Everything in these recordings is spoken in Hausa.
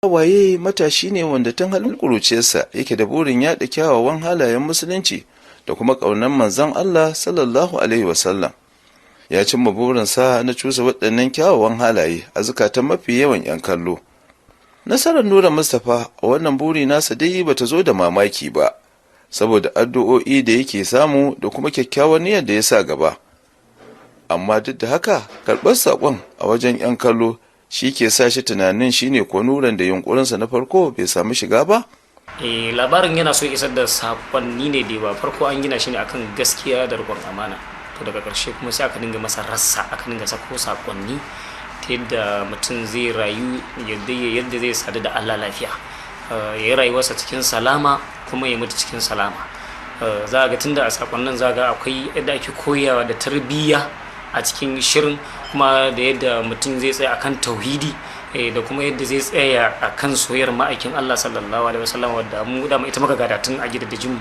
Waye matashi ne wanda tun halin ƙuruciyarsa yake da burin yaɗa kyawawan halayen musulunci da kuma ƙaunar manzon Allah sallallahu alaihi wasallam. Ya cimma burinsa na cusa waɗannan kyawawan halaye a zukatan mafi yawan 'yan kallo. Nasarar Nura Mustapha a wannan buri nasa dai bata zo da mamaki ba, saboda addu'o'i da yake samu da kuma kyakkyawar niyyar da ya sa gaba. Amma duk da haka, karɓar saƙon a wajen 'yan kallo shi ke sa shi tunanin shine ko Nuran da yunƙurinsa na farko bai samu shiga ba? Labarin yana so isar da saƙonni ne da ba farko an gina shi ne akan gaskiya da riƙon amana. To daga ƙarshe kuma sai aka dinga masa rassa, aka dinga sako saƙonni ta yadda mutum zai rayu yadda zai sadu da Allah lafiya, ya yi rayuwarsa cikin salama kuma ya mutu cikin salama. Za ga tunda a sakonnin za ga akwai yadda ake koyawa da tarbiyya a cikin shirin, kuma da yadda mutum zai tsaya akan tauhidi da kuma yadda zai tsaya akan soyayyar ma'aikin Allah sallallahu alaihi wasallam, wadda mu da ita muka gada tun a gidajen mu,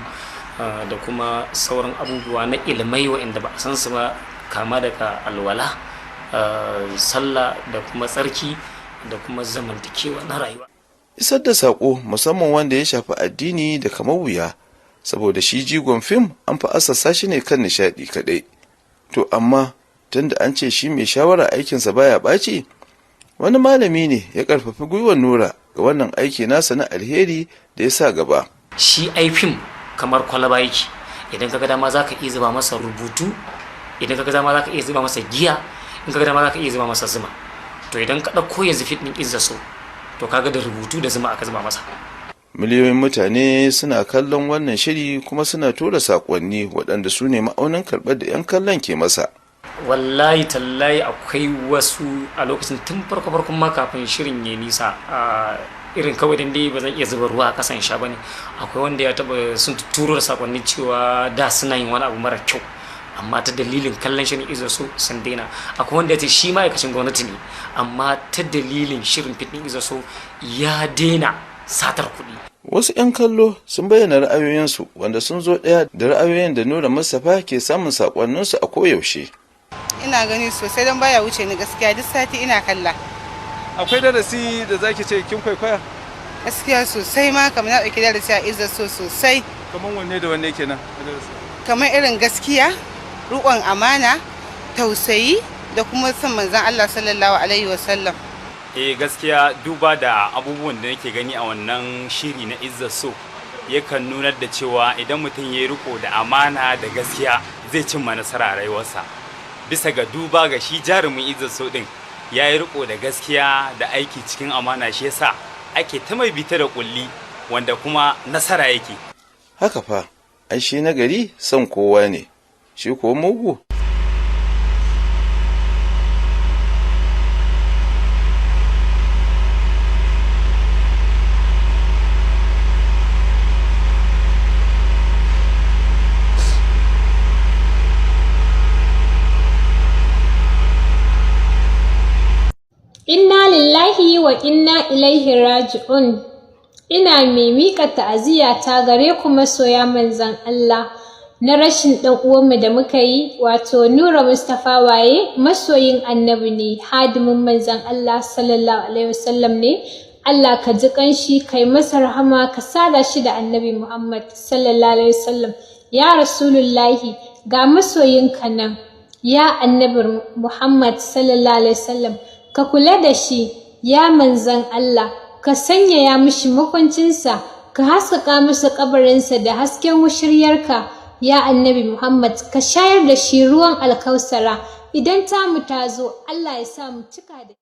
da kuma sauran abubuwa na ilmai waɗanda ba a san su ba, kama daga alwala, sallah da kuma tsarki da kuma zamantakewa na rayuwa. Isar da saƙo musamman wanda ya shafi addini da kamar wuya, saboda shi jigon fim an fi asassa shi ne kan nishaɗi kaɗai. To amma tunda an ce shi mai shawara aikinsa baya ɓaci, wani malami ne ya ƙarfafi gwiwar Nura ga wannan aiki nasa na alheri da ya sa gaba. Shi ai fim kamar kwalaba yake, idan kaga dama za ka iya zuba masa rubutu, idan kaga dama za ka iya zuba masa giya, in kaga dama za ka iya zuba masa zuma. To idan ka ɗauko yanzu fit ɗin Izza So, to kaga da rubutu da zuma aka zuba masa. Miliyoyin mutane suna kallon wannan shiri kuma suna tura saƙonni waɗanda su ne ma'aunin karɓar da 'yan kallon ke masa. Wallahi tallahi akwai wasu a lokacin tun farkon ma kafin shirin ya nisa, irin kawai dan dai ba zan iya zuba ruwa a kasan sha bane. Akwai wanda ya taba sun turo da sakonni cewa da suna yin wani abu mara kyau, amma ta dalilin kallon shirin Izza So sun daina. Akwai wanda ya ce shi ma'aikacin gwamnati ne, amma ta dalilin shirin fitin Izza So ya daina satar kuɗi. Wasu 'yan kallo sun bayyana ra'ayoyinsu wanda sun zo ɗaya da ra'ayoyin da Nura Mustapha ke samun sakonninsu a koyaushe. Ina gani sosai don baya wuce ni gaskiya, duk sati ina kalla. Akwai darasi da zaki ce kin kwaikwaya? Gaskiya sosai ma, kamar na ɗauki darasi a Izza So sosai. Kamar wanne da wanne kenan? Kamar irin gaskiya, riƙon amana, tausayi da kuma son manzon Allah sallallahu alaihi wasallam. Gaskiya duba da abubuwan da nake gani a wannan shiri na Izza So yakan nunar da cewa idan mutum ya riko da amana da gaskiya zai cimma nasara a rayuwarsa. Bisa ga duba ga shi jarumin Izza So din ya yi riko da gaskiya da aiki cikin amana, shi yasa ake ta mai bita da kulli wanda kuma nasara yake. Haka fa, ai shi nagari son kowa ne, shi ko mugu. Inna lillahi wa inna ilaihi raji'un. Ina mai miƙa ta'aziyya ta gare ku masoya manzon Allah na rashin ɗan uwanmu da muka yi, wato Nura Mustapha Waye, masoyin annabi ne, hadimin manzon Allah sallallahu alaihi wasallam ne. Allah ka ji kanshi, kai masa rahama, ka sada shi da annabi Muhammad sallallahu alaihi wasallam. Ya Rasulullahi, ga masoyinka nan, ya annabi Muhammad sallallahu alaihi wasallam. Ka kula da shi, ya manzan Allah, ka sanyaya mishi makwancinsa, ka haskaka masa kabarinsa da hasken wushiryarka, ya annabi Muhammad, ka shayar da shi ruwan alkausara. Idan tamu ta zo, Allah ya sa mu cika da